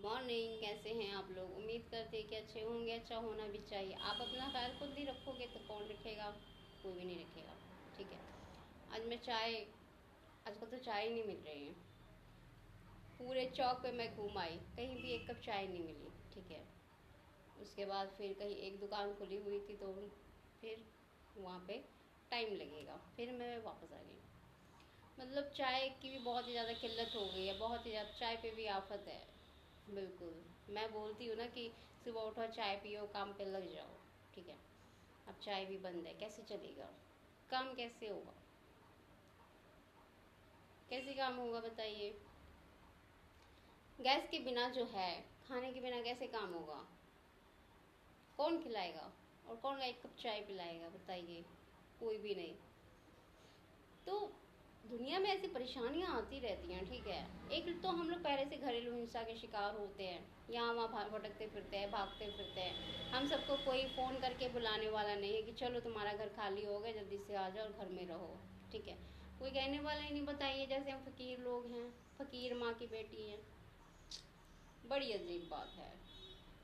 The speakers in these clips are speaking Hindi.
मॉर्निंग, कैसे हैं आप लोग। उम्मीद करते हैं कि अच्छे होंगे। अच्छा होना भी चाहिए। आप अपना ख्याल खुद नहीं रखोगे तो कौन रखेगा? कोई भी नहीं रखेगा। ठीक है। आज मैं चाय, आजकल तो चाय ही नहीं मिल रही है। पूरे चौक पे मैं घूम आई, कहीं भी एक कप चाय नहीं मिली। ठीक है। उसके बाद फिर कहीं एक दुकान खुली हुई थी तो फिर वहाँ पे टाइम लगेगा, फिर मैं वापस आ गई। मतलब चाय की भी बहुत ही ज़्यादा किल्लत हो गई है, बहुत ही ज़्यादा। चाय पे भी आफत है। बिल्कुल। मैं बोलती हूँ ना कि सुबह उठो, चाय पियो, काम पे लग जाओ। ठीक है। अब चाय भी बंद है, कैसे चलेगा? काम कैसे होगा? कैसे काम होगा बताइए? गैस के बिना जो है, खाने के बिना कैसे काम होगा? कौन खिलाएगा? और कौन एक कप चाय पिलाएगा बताइए? कोई भी नहीं। तो दुनिया में ऐसी परेशानियां आती रहती हैं। ठीक है। एक तो हम लोग पहले से घरेलू हिंसा के शिकार होते हैं, यहाँ वहाँ भटकते फिरते हैं, भागते फिरते हैं। हम सबको कोई फ़ोन करके बुलाने वाला नहीं है कि चलो तुम्हारा घर खाली हो गया, जल्दी से आ जाओ और घर में रहो। ठीक है। कोई कहने वाला ही नहीं। बताइए, जैसे हम फ़कीर लोग हैं, फ़कीर माँ की बेटी हैं। बड़ी अजीब बात है।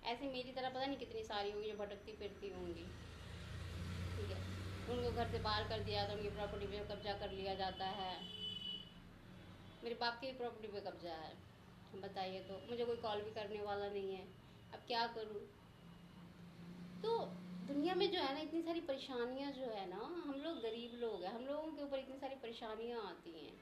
ऐसे मेरी तरह पता नहीं कितनी सारी होंगी जो भटकती फिरती होंगी। ठीक है। उनको घर से बाहर कर दिया तो उनकी प्रॉपर्टी पे कब्जा कर लिया जाता है। मेरे बाप की भी प्रॉपर्टी पे कब्जा है। बताइए, तो मुझे कोई कॉल भी करने वाला नहीं है। अब क्या करूं? तो दुनिया में जो है ना, इतनी सारी परेशानियां जो है ना, हम लोग गरीब लोग हैं, हम लोगों के ऊपर इतनी सारी परेशानियां आती हैं।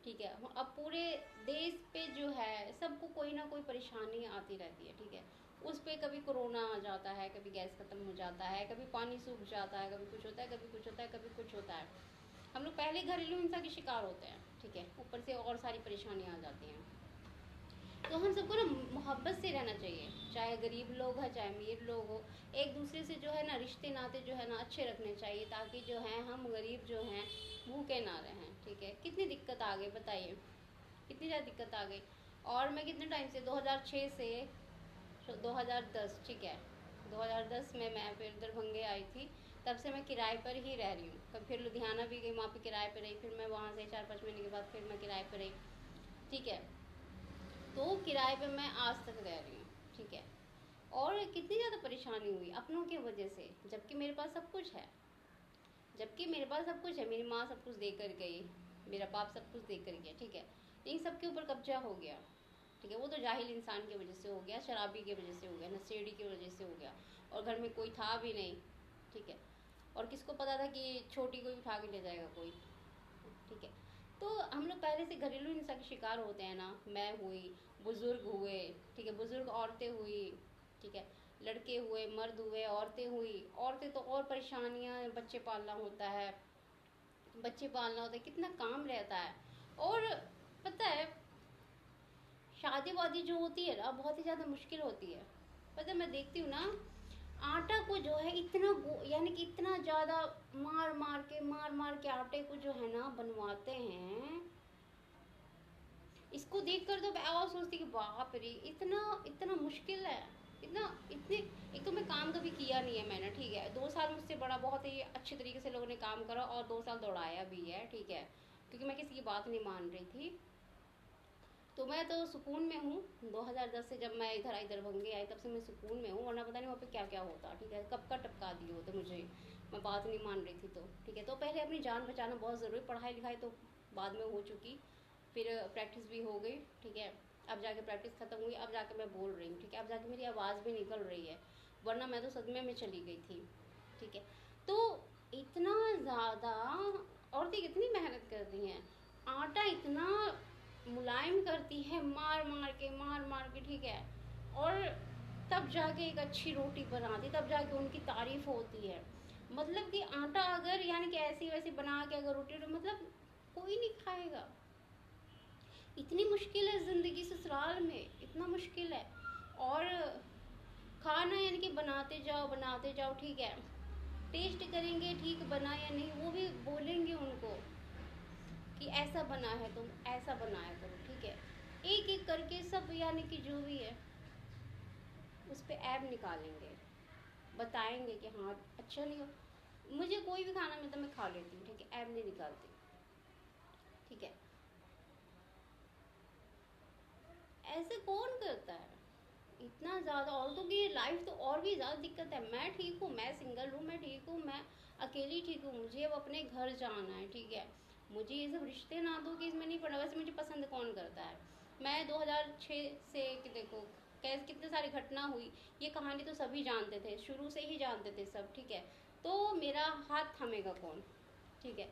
ठीक है। अब पूरे देश पे जो है सबको कोई ना कोई परेशानी आती रहती है। ठीक है। उस पे कभी कोरोना आ जाता है, कभी गैस खत्म हो जाता है, कभी पानी सूख जाता है, कभी कुछ होता है, कभी कुछ होता है, कभी कुछ होता है। हम लोग पहले घरेलू हिंसा के शिकार होते हैं। ठीक है। ऊपर से और सारी परेशानियां आ जाती हैं। तो हम सबको ना मोहब्बत से रहना चाहिए, चाहे गरीब लोग हो चाहे अमीर लोग हो। एक दूसरे से जो है ना रिश्ते नाते जो है ना अच्छे रखने चाहिए, ताकि जो है हम गरीब जो हैं भूखे ना रहें। ठीक है। कितनी दिक्कत आ गई बताइए, कितनी ज़्यादा दिक्कत आ गई। और मैं कितने टाइम से 2006 से 2010, ठीक है, 2010 में मैं फिर दरभंगे आई थी। तब से मैं किराए पर ही रह रही हूँ। कभी फिर लुधियाना भी गई, वहाँ पे किराए पर रही। फिर मैं वहाँ से 4-5 महीने के बाद फिर मैं किराए पर रही। ठीक है। तो किराए पे मैं आज तक रह रही हूँ। ठीक है। और कितनी ज़्यादा परेशानी हुई अपनों की वजह से, जबकि मेरे पास सब कुछ है। जबकि मेरे पास सब कुछ है, मेरी माँ सब कुछ दे कर गई, मेरा बाप सब कुछ दे कर गया। ठीक है। इन सब के ऊपर कब्जा हो गया। ठीक है। वो तो जाहिल इंसान की वजह से हो गया, शराबी की वजह से हो गया, नशेड़ी की वजह से हो गया। और घर में कोई था भी नहीं। ठीक है। और किसको पता था कि छोटी कोई उठा के ले जाएगा कोई? ठीक है। तो हम लोग पहले से घरेलू हिंसा के शिकार होते हैं ना। मैं हुई, बुजुर्ग हुए। ठीक है। बुजुर्ग औरतें हुई। ठीक है। लड़के हुए, मर्द हुए, औरतें हुई। औरतें तो और परेशानियां, बच्चे पालना होता है, बच्चे पालना होता है, कितना काम रहता है। और पता है, शादी वादी जो होती है ना बहुत ही ज़्यादा मुश्किल होती है। पता है, मैं देखती हूँ ना, आटा को जो है इतना यानी कि इतना ज़्यादा मार मार के आटे को जो है ना बनवाते हैं। इसको देखकर तो मैं और सोचती कि बाप रे, इतना इतना मुश्किल है। इतना इतने एक तो मैं काम कभी किया नहीं है मैंने। ठीक है। 2 साल मुझसे बड़ा बहुत ही अच्छे तरीके से लोगों ने काम करा और 2 साल दौड़ाया भी है। ठीक है। क्योंकि मैं किसी की बात नहीं मान रही थी। तो मैं तो सुकून में हूँ। 2010 से जब मैं इधर आई, दरभंगे आई, तब से मैं सुकून में हूँ, वरना पता नहीं वहाँ पे क्या क्या होता। ठीक है। कब का टपका दिए होते मुझे, मैं बात नहीं मान रही थी तो। ठीक है। तो पहले अपनी जान बचाना बहुत ज़रूरी। पढ़ाई लिखाई तो बाद में हो चुकी, फिर प्रैक्टिस भी हो गई। ठीक है। अब जाके प्रैक्टिस खत्म हुई, अब जाके मैं बोल रही हूँ। ठीक है। अब जाके मेरी आवाज़ भी निकल रही है, वरना मैं तो सदमे में चली गई थी। ठीक है। तो इतना ज़्यादा औरतें कितनी मेहनत करती हैं, आटा इतना मुलायम करती है, मार मार के। ठीक है। और तब जाके एक अच्छी रोटी बनाती, तब जाके उनकी तारीफ होती है। मतलब कि आटा अगर यानी कि ऐसी वैसी बना के अगर रोटी, मतलब कोई नहीं खाएगा। इतनी मुश्किल है ज़िंदगी ससुराल में, इतना मुश्किल है। और खाना यानी कि बनाते जाओ बनाते जाओ। ठीक है। टेस्ट करेंगे ठीक बना या नहीं, वो भी बोलेंगे उनको कि ऐसा बना है, तुम ऐसा बनाया करो। ठीक है। एक एक करके सब यानी कि जो भी है उस पर ऐब निकालेंगे, बताएंगे कि हाँ अच्छा नहीं हो। मुझे कोई भी खाना मिलता मैं खा लेती हूँ। ठीक है। ऐब नहीं निकालती। ठीक है। ऐसे कौन करता है? इतना ज़्यादा, औरतों की लाइफ तो और भी ज़्यादा दिक्कत है। मैं ठीक हूँ, मैं सिंगल हूँ, मैं ठीक हूँ, मैं अकेली ठीक हूँ, मुझे अब अपने घर जाना है, ठीक है। मुझे ये सब रिश्ते नातों की इसमें नहीं पड़ा। वैसे मुझे पसंद कौन करता है। मैं 2006 से कि देखो कैसे कितने सारी घटना हुई, ये कहानी तो सभी जानते थे, शुरू से ही जानते थे सब, ठीक है। तो मेरा हाथ थामेगा कौन, ठीक है।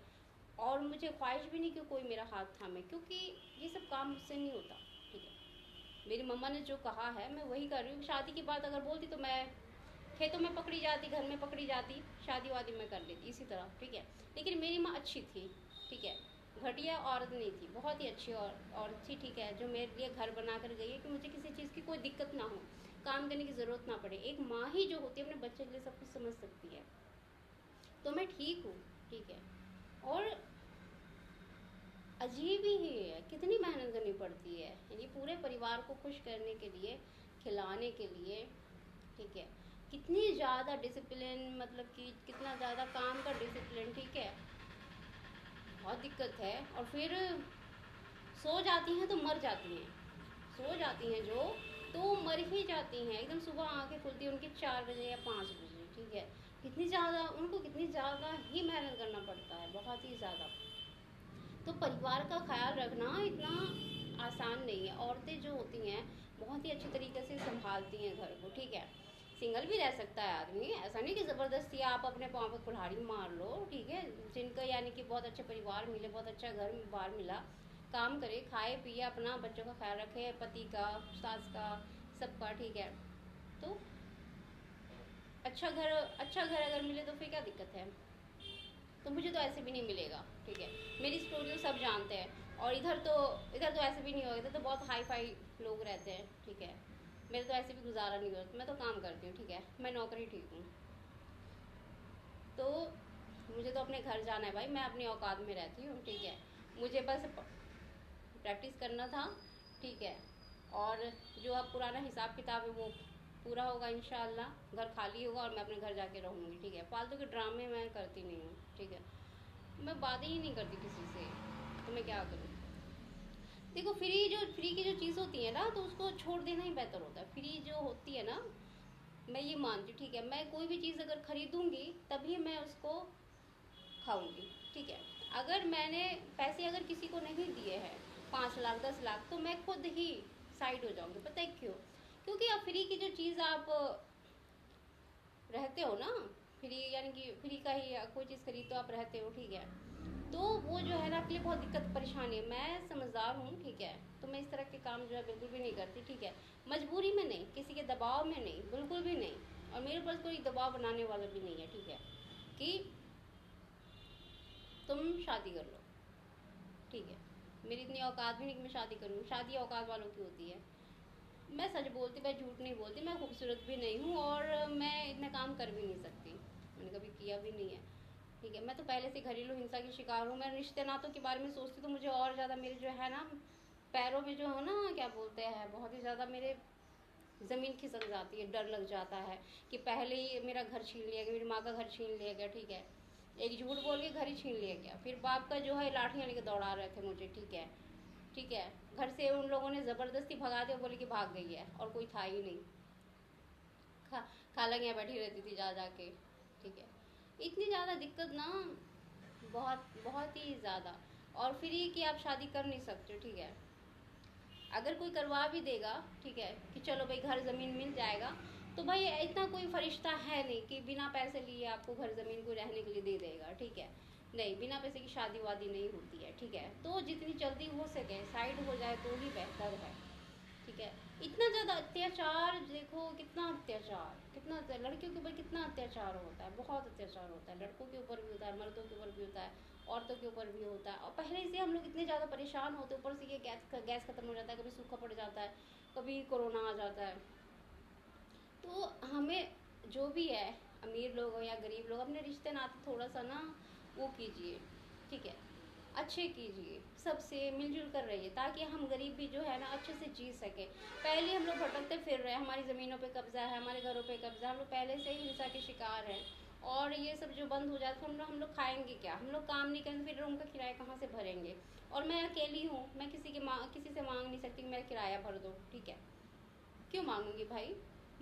और मुझे ख्वाहिश भी नहीं कि कोई मेरा हाथ थामे, क्योंकि ये सब काम मुझसे नहीं होता, ठीक है। मेरी मम्मा ने जो कहा है मैं वही कर रही हूँ। शादी की बात अगर बोलती तो मैं खेतों में पकड़ी जाती, घर में पकड़ी जाती, शादी वादी में कर लेती इसी तरह, ठीक है। लेकिन मेरी माँ अच्छी थी, ठीक है। घटिया औरत नहीं थी, बहुत ही अच्छी औरत थी, ठीक है। जो मेरे लिए घर बना कर गई है कि मुझे किसी चीज़ की कोई दिक्कत ना हो, काम करने की ज़रूरत ना पड़े। एक माँ ही जो होती है अपने बच्चे के लिए सब कुछ समझ सकती है। तो मैं ठीक हूँ, ठीक है। और अजीब ही है, कितनी मेहनत करनी पड़ती है यानी पूरे परिवार को खुश करने के लिए, खिलाने के लिए, ठीक है। कितनी ज़्यादा डिसिप्लिन, मतलब कि कितना ज़्यादा काम का डिसिप्लिन, ठीक है। बहुत दिक्कत है। और फिर सो जाती हैं तो मर जाती हैं, सो जाती हैं जो तो मर ही जाती हैं। एकदम सुबह आंखें खुलती हैं उनकी 4 बजे या 5 बजे, ठीक है। कितनी ज़्यादा उनको, कितनी ज़्यादा ही मेहनत करना पड़ता है, बहुत ही ज़्यादा। तो परिवार का ख्याल रखना इतना आसान नहीं है। औरतें जो होती हैं बहुत ही अच्छी तरीके से संभालती हैं घर को, ठीक है। सिंगल भी रह सकता है आदमी, ऐसा नहीं कि ज़बरदस्ती आप अपने पाँव पर कुल्हाड़ी मार लो, ठीक है। जिनका यानी कि बहुत अच्छा परिवार मिले, बहुत अच्छा घर बार मिला, काम करे, खाए पिए, अपना बच्चों का ख्याल रखे, पति का, सास का, सबका, ठीक है। तो अच्छा घर अगर मिले तो फिर क्या दिक्कत है। तो मुझे तो ऐसे भी नहीं मिलेगा, ठीक है। मेरी स्टोरी तो सब जानते हैं। और इधर तो ऐसे भी नहीं होगा, इधर तो बहुत हाई फाई लोग रहते हैं, ठीक है। मेरे तो ऐसे भी गुजारा नहीं होता, मैं तो काम करती हूँ, ठीक है। मैं नौकरी ठीक हूँ। तो मुझे तो अपने घर जाना है भाई, मैं अपनी औकात में रहती हूँ, ठीक है। मुझे बस प्रैक्टिस करना था, ठीक है। और जो अब पुराना हिसाब किताब है वो पूरा होगा इंशाल्लाह, घर खाली होगा और मैं अपने घर जाके रहूँगी, ठीक है। फालतू के ड्रामे मैं करती नहीं हूँ, ठीक है। मैं बातें ही नहीं करती किसी से, तो मैं क्या करूँ। देखो फ्री की जो चीज़ होती है ना, तो उसको छोड़ देना ही बेहतर होता है। फ्री जो होती है ना, मैं ये मानती हूँ, ठीक है। मैं कोई भी चीज़ अगर खरीदूंगी तभी मैं उसको खाऊंगी, ठीक है। अगर मैंने पैसे अगर किसी को नहीं दिए हैं, 5 लाख 10 लाख, तो मैं खुद ही साइड हो जाऊंगी। पता है क्यों? क्योंकि अब फ्री की जो चीज़ आप रहते हो ना, फ्री यानी कि फ्री का ही कोई चीज़ खरीद तो आप रहते हो, ठीक है। तो वो जो है ना आपके लिए बहुत दिक्कत परेशानी है। मैं समझदार हूँ, ठीक है। तो मैं इस तरह के काम जो है बिल्कुल भी नहीं करती, ठीक है। मजबूरी में नहीं, किसी के दबाव में नहीं, बिल्कुल भी नहीं। और मेरे पास कोई दबाव बनाने वाला भी नहीं है, ठीक है, कि तुम शादी कर लो, ठीक है। मेरी इतनी औकात भी नहीं कि मैं शादी करूँ, शादी औकात वालों की होती है। मैं सच बोलती, मैं झूठ नहीं बोलती, मैं खूबसूरत भी नहीं हूँ और मैं इतना काम कर भी नहीं सकती, मैंने कभी किया भी नहीं है, ठीक है। मैं तो पहले से घरेलू हिंसा की शिकार हूँ। मैं रिश्ते नातों के बारे में सोचती तो मुझे और ज़्यादा मेरे जो है ना पैरों में जो है ना क्या बोलते हैं, बहुत ही ज़्यादा मेरे ज़मीन खिसक जाती है, डर लग जाता है कि पहले ही मेरा घर छीन लिया गया, मेरी माँ का घर छीन लिया गया, ठीक है। एक झूठ बोल के घर ही छीन लिया गया, फिर बाप का जो है लाठियाँ लेके दौड़ा रहे थे मुझे, ठीक है, ठीक है। घर से उन लोगों ने ज़बरदस्ती भगा दिया, बोले कि भाग गई है, और कोई था ही नहीं। खा खाला के यहाँ बैठी रहती थी जा जाके, ठीक है। इतनी ज़्यादा दिक्कत ना, बहुत बहुत ही ज़्यादा। और फिर ये कि आप शादी कर नहीं सकते, ठीक है। अगर कोई करवा भी देगा, ठीक है, कि चलो भाई घर ज़मीन मिल जाएगा, तो भाई इतना कोई फरिश्ता है नहीं कि बिना पैसे लिए आपको घर ज़मीन को रहने के लिए दे देगा, ठीक है। नहीं, बिना पैसे की शादी वादी नहीं होती है, ठीक है। तो जितनी जल्दी हो सके साइड हो जाए तो ही बेहतर है, ठीक है। इतना ज़्यादा अत्याचार, देखो कितना अत्याचार, लड़कियों के ऊपर कितना अत्याचार होता है, बहुत अत्याचार होता है। लड़कों के ऊपर भी होता है, मर्दों के ऊपर भी होता है, औरतों के ऊपर भी होता है। और पहले से हम लोग इतने ज़्यादा परेशान होते, ऊपर से ये गैस खत्म हो जाता है, कभी सूखा पड़ जाता है, कभी कोरोना आ जाता है। तो हमें जो भी है, अमीर लोग हो या गरीब लोग, अपने रिश्ते नाते थोड़ा सा ना वो कीजिए, ठीक है, अच्छे कीजिए, सबसे मिलजुल कर रहिए, ताकि हम गरीब भी जो है ना अच्छे से जी सके। पहले हम लोग भटकते फिर रहे, हमारी ज़मीनों पे कब्जा है, हमारे घरों पे कब्जा, हम लोग पहले से ही हिंसा के शिकार हैं। और ये सब जो बंद हो जाए तो हम लोग खाएंगे क्या, हम लोग काम नहीं करेंगे, फिर रूम का किराया कहाँ से भरेंगे। और मैं अकेली हूँ, मैं किसी से मांग नहीं सकती कि मेरा किराया भर दो, ठीक है। क्यों मांगूंगी भाई?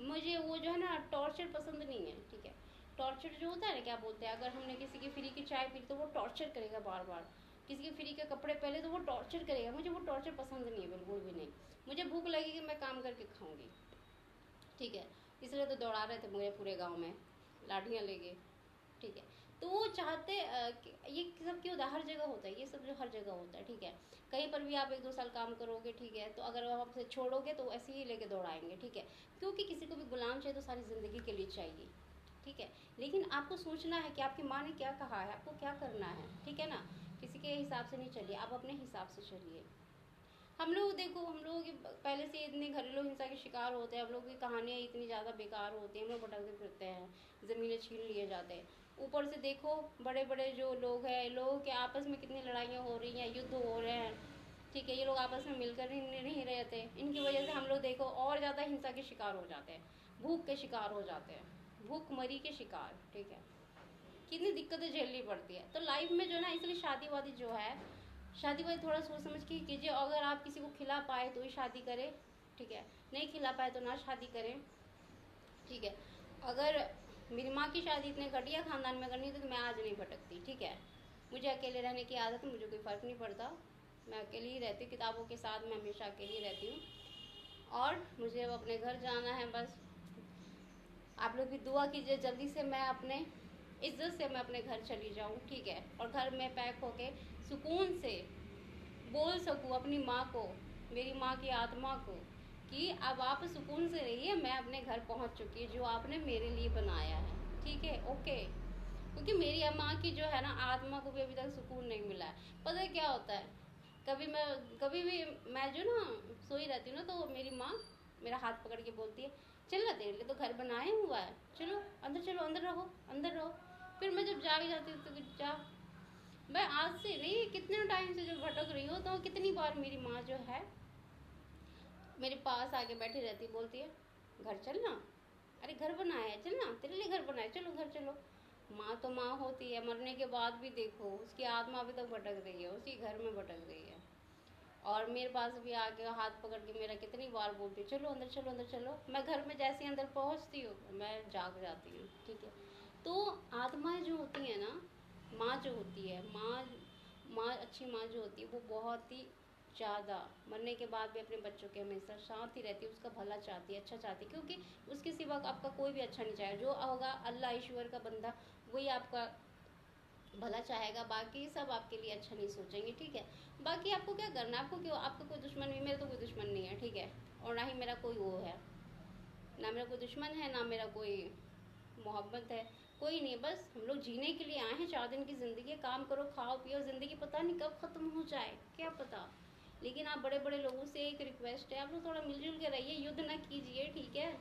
मुझे वो जो है ना टॉर्चर पसंद नहीं है, ठीक है। टॉर्चर जो होता है ना, क्या बोलते हैं, अगर हमने किसी की फ्री की चाय पी तो वो टॉर्चर करेगा बार बार, किसी के फ्री के कपड़े पहले तो वो टॉर्चर करेगा, मुझे वो टॉर्चर पसंद नहीं है, बिल्कुल भी नहीं। मुझे भूख लगेगी, मैं काम करके खाऊंगी, ठीक है। इसलिए तो दौड़ा रहे थे मुझे पूरे गांव में लाठियां लेके, ठीक है। तो वो चाहते ये सब क्यों होता है, हर जगह होता है ये सब, जो हर जगह होता है, ठीक है। कहीं पर भी आप 1-2 साल काम करोगे, ठीक है, तो अगर आप आपसे छोड़ोगे तो ऐसे ही लेके दौड़ाएंगे, ठीक है। क्योंकि किसी को भी गुलाम चाहिए तो सारी ज़िंदगी के लिए चाहिए, ठीक है। लेकिन आपको सोचना है कि आपकी माँ ने क्या कहा है, आपको क्या करना है, ठीक है ना। किसी के हिसाब से नहीं चलिए, आप अपने हिसाब से चलिए। हम लोग देखो, हम लोग पहले से इतने घरेलू हिंसा के शिकार होते हैं, हम लोग की कहानियाँ इतनी ज़्यादा बेकार होती हैं, हम लोग भटकते फिरते हैं, ज़मीनें छीन लिए जाते हैं। ऊपर से देखो बड़े बड़े जो लोग हैं, लोगों के आपस में कितनी लड़ाइयाँ हो रही हैं, युद्ध हो रहे हैं, ठीक है। ये लोग आपस में मिलकर नहीं रहते, इनकी वजह से हम लोग देखो और ज़्यादा हिंसा के शिकार हो जाते हैं, भूख के शिकार हो जाते हैं, भूखमरी के शिकार, ठीक है। कितनी दिक्कतें झेलनी पड़ती है। तो लाइफ में जो है ना, इसलिए शादी वादी जो है, शादी वादी थोड़ा सोच समझ के कीजिए। अगर आप किसी को खिला पाए तो ही शादी करें, ठीक है। नहीं खिला पाए तो ना शादी करें, ठीक है। अगर मेरी माँ की शादी इतने घटिया खानदान में करनी थी तो मैं आज नहीं भटकती, ठीक है। मुझे अकेले रहने की आदत है, मुझे कोई फ़र्क नहीं पड़ता, मैं अकेली ही रहती हूँ, किताबों के साथ मैं हमेशा अकेली रहती हूँ। और मुझे अब अपने घर जाना है, बस आप लोग भी दुआ कीजिए जल्दी से मैं अपने इज्जत से मैं अपने घर चली जाऊँ, ठीक है। और घर में पैक होके सुकून से बोल सकूँ अपनी माँ को, मेरी माँ की आत्मा को, कि अब आप सुकून से रहिए, मैं अपने घर पहुँच चुकी जो आपने मेरे लिए बनाया है, ठीक है, ओके। क्योंकि मेरी माँ की जो है ना आत्मा को भी अभी तक सुकून नहीं मिला है। पता है क्या होता है, कभी भी मैं जो ना सोई रहती हूँ ना, तो मेरी माँ मेरा हाथ पकड़ के बोलती है, चल ना तेरे लिए तो घर बनाए हुआ है, चलो अंदर रहो, अंदर रहो। फिर मैं जब जा भी जाती हूँ तो जा, मैं आज से नहीं कितने टाइम से जो भटक रही हूँ, तो कितनी बार मेरी माँ जो है मेरे पास आके बैठी रहती, बोलती है घर चलना, अरे घर बनाया है, चलना तेरे लिए घर बनाया, चलो घर चलो। माँ तो माँ होती है, मरने के बाद भी देखो उसकी आत्मा अभी तक भटक रही है, उसी घर में भटक रही है। और मेरे पास भी आके हाथ पकड़ के मेरा कितनी बार बोलती है, चलो अंदर चलो अंदर चलो। मैं घर में जैसे ही अंदर पहुँचती हूँ मैं जाग जाती हूँ, ठीक है। तो आत्माएं जो होती हैं ना, माँ जो होती है, माँ अच्छी माँ जो होती है वो बहुत ही ज़्यादा मरने के बाद भी अपने बच्चों के हमेशा साथ ही रहती है, उसका भला चाहती है, अच्छा चाहती है। क्योंकि उसके सिवा आपका कोई भी अच्छा नहीं चाहेगा, जो होगा अल्लाह ईश्वर का बंदा वही आपका भला चाहेगा, बाकी सब आपके लिए अच्छा नहीं सोचेंगे, ठीक है। बाकी आपको क्या करना है, आपको क्यों, आपका कोई दुश्मन भी, मेरा तो कोई दुश्मन नहीं है, ठीक है। और ना ही मेरा कोई वो है, ना मेरा कोई दुश्मन है, ना मेरा कोई मोहब्बत है, कोई नहीं। बस हम लोग जीने के लिए आए हैं, 4 दिन की ज़िंदगी है, काम करो खाओ पियो, ज़िंदगी पता नहीं कब ख़त्म हो जाए, क्या पता। लेकिन आप बड़े बड़े लोगों से एक रिक्वेस्ट है, आप लोग थोड़ा मिलजुल के रहिए, युद्ध ना कीजिए, ठीक है।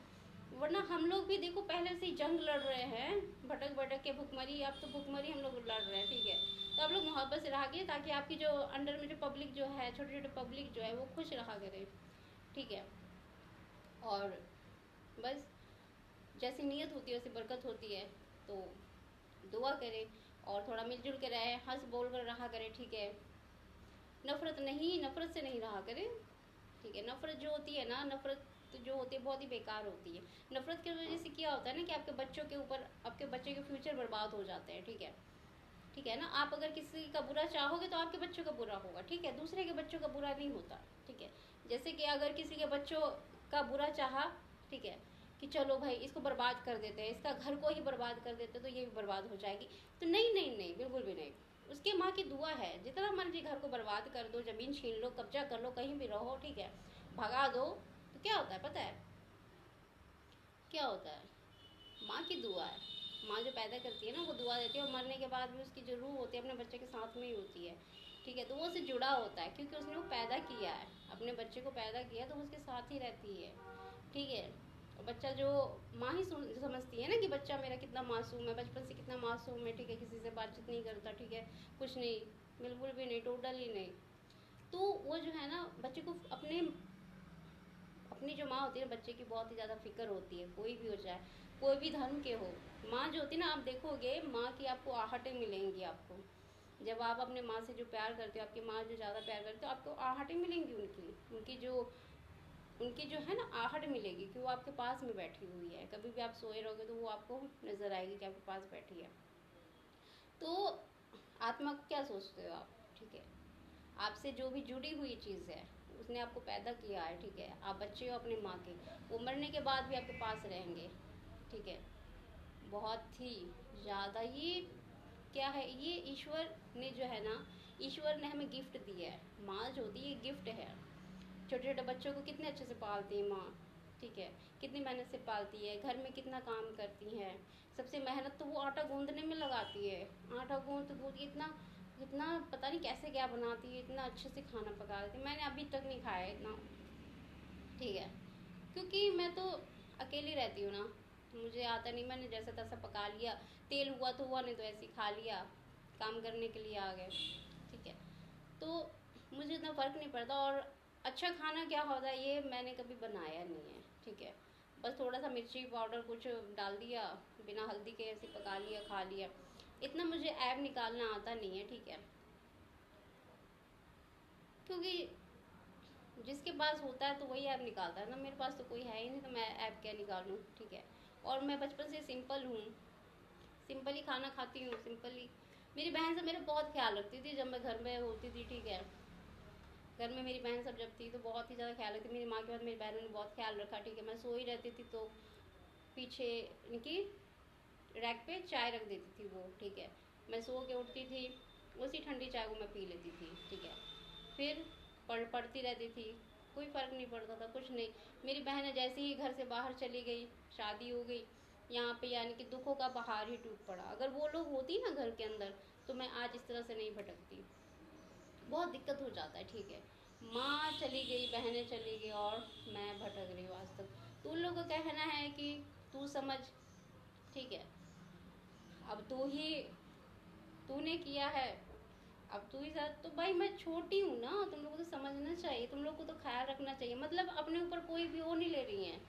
वरना हम लोग भी देखो पहले से ही जंग लड़ रहे हैं, भटक भटक के भुखमरी, अब तो भुखमरी हम लोग लड़ रहे हैं, ठीक है। तो आप लोग मोहब्बत से रहिए, ताकि आपकी जो अंडर में जो पब्लिक जो है, छोटे छोटे पब्लिक जो है वो खुश रहा करे, ठीक है। और बस जैसी नीयत होती है वैसी बरकत होती है। तो दुआ करें और थोड़ा मिलजुल के रहे, हंस बोल कर रहा करें, ठीक है। नफरत से नहीं रहा करें, ठीक है। नफरत जो होती है ना, नफरत जो होती है बहुत ही बेकार होती है। नफरत की वजह से क्या होता है ना, कि आपके बच्चों के ऊपर, आपके बच्चे के फ्यूचर बर्बाद हो जाते हैं, ठीक है। ठीक है ना, आप अगर किसी का बुरा चाहोगे तो आपके बच्चों का बुरा होगा, ठीक है। दूसरे के बच्चों का बुरा नहीं होता, ठीक है। जैसे कि अगर किसी के बच्चों का बुरा चाहा, ठीक है, कि चलो भाई इसको बर्बाद कर देते हैं, इसका घर को ही बर्बाद कर देते तो ये भी बर्बाद हो जाएगी, तो नहीं नहीं नहीं, बिल्कुल भी नहीं। उसके माँ की दुआ है, जितना मर्जी घर को बर्बाद कर दो, ज़मीन छीन लो, कब्जा कर लो, कहीं भी रहो, ठीक है, भगा दो, तो क्या होता है पता है, क्या होता है, माँ की दुआ है। माँ जो पैदा करती है ना वो दुआ देती है, और मरने के बाद भी उसकी जो रूह होती है अपने बच्चे के साथ में ही होती है, ठीक है। तो वो उससे जुड़ा होता है, क्योंकि उसने वो पैदा किया है, अपने बच्चे को पैदा किया, तो वो उसके साथ ही रहती है, ठीक है। और बच्चा जो, माँ ही समझती है ना कि बच्चा मेरा कितना मासूम है, बचपन से कितना मासूम है, ठीक है, किसी से बातचीत नहीं करता, ठीक है, कुछ नहीं, बिल्कुल भी नहीं, टोटली नहीं। तो वो जो है ना बच्चे को अपनी जो माँ होती है ना, बच्चे की बहुत ही ज़्यादा फिक्र होती है, कोई भी हो जाए, कोई भी धर्म के हो। माँ जो होती है ना, आप देखोगे माँ की आपको आहटें मिलेंगी, आपको जब आप अपने माँ से जो प्यार करते हो, आपकी माँ जो ज़्यादा प्यार करते हो, आपको आहटें मिलेंगी, उनकी जो है ना आहट मिलेगी, वो आपके पास में बैठी हुई है, कभी भी आप सोए रहोगे तो वो आपको नज़र आएगी कि आपके पास बैठी है। तो आत्मा को क्या सोचते हो आप, ठीक है, आपसे जो भी जुड़ी हुई चीज़ है, उसने आपको पैदा किया है, ठीक है, आप बच्चे हो अपने माँ के, वो मरने के बाद भी आपके पास रहेंगे, ठीक है। बहुत ही ज़्यादा ये क्या है, ये ईश्वर ने जो है ना, ईश्वर ने हमें गिफ्ट दिया है। माँ जो होती है ये गिफ्ट है। छोटे छोटे बच्चों को कितने अच्छे से पालती है माँ, ठीक है, कितनी मेहनत से पालती है, घर में कितना काम करती है। सबसे मेहनत तो वो आटा गूंदने में लगाती है, आटा गूंद गूंद इतना इतना पता नहीं कैसे क्या बनाती है, इतना अच्छे से खाना पका देती है। मैंने अभी तक नहीं खाया इतना, ठीक है, क्योंकि मैं तो अकेली रहती हूँ ना, मुझे आता नहीं, मैंने जैसा तैसा पका लिया, तेल हुआ तो हुआ, नहीं तो ऐसे ही खा लिया, काम करने के लिए आ गए, ठीक है। तो मुझे इतना फ़र्क नहीं पड़ता। और अच्छा खाना क्या होता है ये मैंने कभी बनाया नहीं है, ठीक है, बस थोड़ा सा मिर्ची पाउडर कुछ डाल दिया, बिना हल्दी के ऐसे पका लिया, खा लिया, इतना मुझे ऐब निकालना आता नहीं है, ठीक है, क्योंकि जिसके पास होता है तो वही ऐप निकालता है ना, मेरे पास तो कोई है ही नहीं, तो मैं ऐप क्या निकालूं, ठीक है। और मैं बचपन से सिंपल हूँ, सिंपल ही खाना खाती हूँ, सिंपल ही। मेरी बहन से मेरा बहुत ख्याल रखती थी जब मैं घर में होती थी, ठीक है, घर में मेरी बहन सब जब थी तो बहुत ही ज़्यादा ख्याल रखती। मेरी माँ के बाद मेरी बहनों ने बहुत ख्याल रखा, ठीक है। मैं सो ही रहती थी तो पीछे इनकी रैक पे चाय रख देती थी वो, ठीक है, मैं सो के उठती थी, उसी ठंडी चाय को मैं पी लेती थी, ठीक है। फिर पढ़ती रहती थी, कोई फ़र्क नहीं पड़ता था, कुछ नहीं। मेरी बहन जैसे ही घर से बाहर चली गई, शादी हो गई, यहाँ पे यानी कि दुखों का पहाड़ ही टूट पड़ा। अगर वो लोग होती ना घर के अंदर तो मैं आज इस तरह से नहीं भटकती। बहुत दिक्कत हो जाता है, ठीक है, माँ चली गई, बहनें चली गई और मैं भटक रही हूँ आज तक। तो उन लोगों का कहना है कि तू समझ, ठीक है, अब तूने किया है, अब तू ही साथ, तो भाई मैं छोटी हूँ ना, तुम लोगों को तो समझना चाहिए, तुम लोग को तो ख्याल रखना चाहिए। मतलब अपने ऊपर कोई भी वो नहीं ले रही है,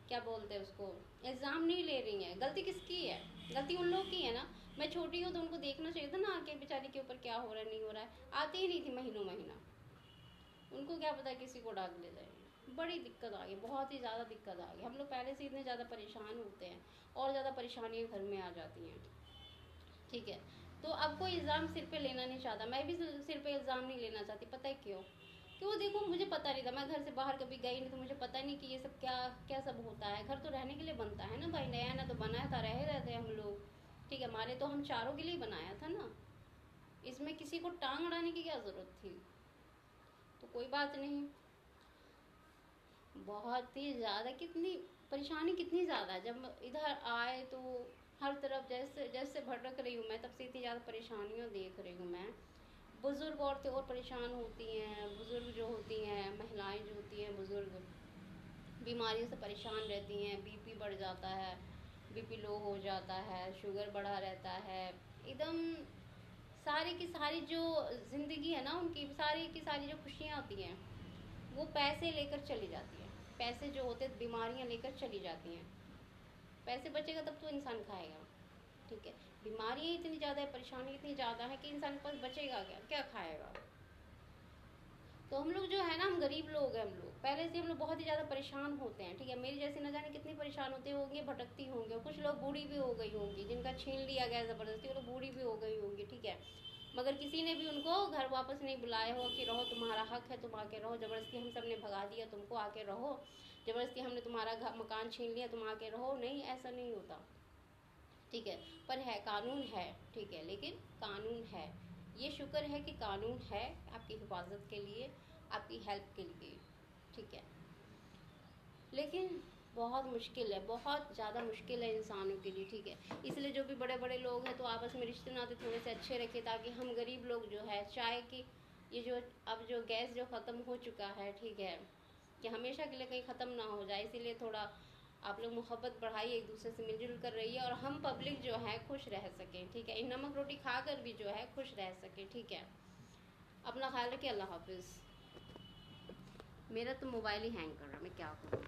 क्या बोलते हैं उसको, इल्ज़ाम नहीं ले रही है। गलती किसकी है, गलती उन लोग की है ना। मैं छोटी हूँ तो उनको देखना चाहिए था ना आके बेचारी के ऊपर क्या हो रहा है नहीं हो रहा है। आती ही नहीं थी महीनों महीना, उनको क्या पता किसी को डाक ले जाएंगे। बड़ी दिक्कत आ गई, बहुत ही ज़्यादा दिक्कत आ गई। हम लोग पहले से इतने ज़्यादा परेशान होते हैं और ज़्यादा परेशानियाँ घर में आ जाती हैं, ठीक है। तो अब कोई इल्ज़ाम सिर पे लेना नहीं चाहता, मैं भी सिर पे इल्ज़ाम नहीं लेना चाहती। पता है क्यों? क्यों, देखो मुझे पता नहीं था, मैं घर से बाहर कभी गई नहीं, तो मुझे पता नहीं कि ये सब क्या क्या सब होता है। घर तो रहने के लिए बनता है ना भाई, नया ना तो बनाया था, रहे रहते हैं हम लोग, ठीक है, हमारे तो हम चारों के लिए बनाया था ना, इसमें किसी को टांग अड़ाने की क्या ज़रूरत थी। तो कोई बात नहीं। बहुत ही ज़्यादा, कितनी परेशानी कितनी ज़्यादा, जब इधर आए तो हर तरफ जैसे जैसे भटक रही हूँ मैं, तब से इतनी ज़्यादा परेशानियाँ देख रही हूँ मैं। बुज़ुर्ग औरतें और परेशान होती हैं, बुज़ुर्ग जो होती हैं, महिलाएं जो होती हैं बुज़ुर्ग, बीमारियों से परेशान रहती हैं, बीपी बढ़ जाता है, बीपी लो हो जाता है, शुगर बढ़ा रहता है, एकदम सारी की सारी जो ज़िंदगी है ना उनकी, सारी की सारी जो खुशियाँ होती हैं वो पैसे लेकर चली जाती है। पैसे जो होते हैं बीमारियाँ लेकर चली जाती हैं। पैसे बचेगा तब तो इंसान खाएगा, ठीक है। बीमारियाँ इतनी ज़्यादा है, परेशानी इतनी ज़्यादा है कि इंसान के पास बचेगा क्या, क्या खाएगा। तो हम लोग जो है ना, हम गरीब लोग हैं, हम लोग पहले से हम लोग बहुत ही ज़्यादा परेशान होते हैं, ठीक है। मेरी जैसी न जाने कितनी परेशान होते होंगे, भटकती होंगी, और कुछ लोग बूढ़ी भी हो गई होंगी, जिनका छीन लिया गया ज़बरदस्ती, वो लोग बूढ़ी भी हो गई होंगी, ठीक है, मगर किसी ने भी उनको घर वापस नहीं बुलाया हो कि रहो, तुम्हारा हक है, तुम आके रहो। ज़बरदस्ती हम सब ने भगा दिया तुमको, आके रहो, ज़बरदस्ती हमने तुम्हारा घर मकान छीन लिया, तुम आके रहो, नहीं, ऐसा नहीं होता, ठीक है। पर है, कानून है, ठीक है, लेकिन कानून है, ये शुक्र है कि कानून है आपकी हिफाजत के लिए, आपकी हेल्प के लिए, ठीक है। लेकिन बहुत मुश्किल है, बहुत ज़्यादा मुश्किल है इंसानों के लिए, ठीक है। इसलिए जो भी बड़े बड़े लोग हैं तो आपस में रिश्ते नाते थोड़े से अच्छे रखें, ताकि हम गरीब लोग जो है, चाय की ये जो अब जो गैस जो ख़त्म हो चुका है, ठीक है, कि हमेशा के लिए कहीं ख़त्म ना हो जाए, इसीलिए थोड़ा आप लोग मोहब्बत बढ़ाइए, एक दूसरे से मिलजुल कर रहिए, और हम पब्लिक जो है खुश रह सकें, ठीक है। इन नमक रोटी खाकर भी जो है खुश रह सकें, ठीक है। अपना ख्याल रखिए, अल्लाह हाफिज़। मेरा तो मोबाइल ही हैंग कर रहा है, मैं क्या करूँ।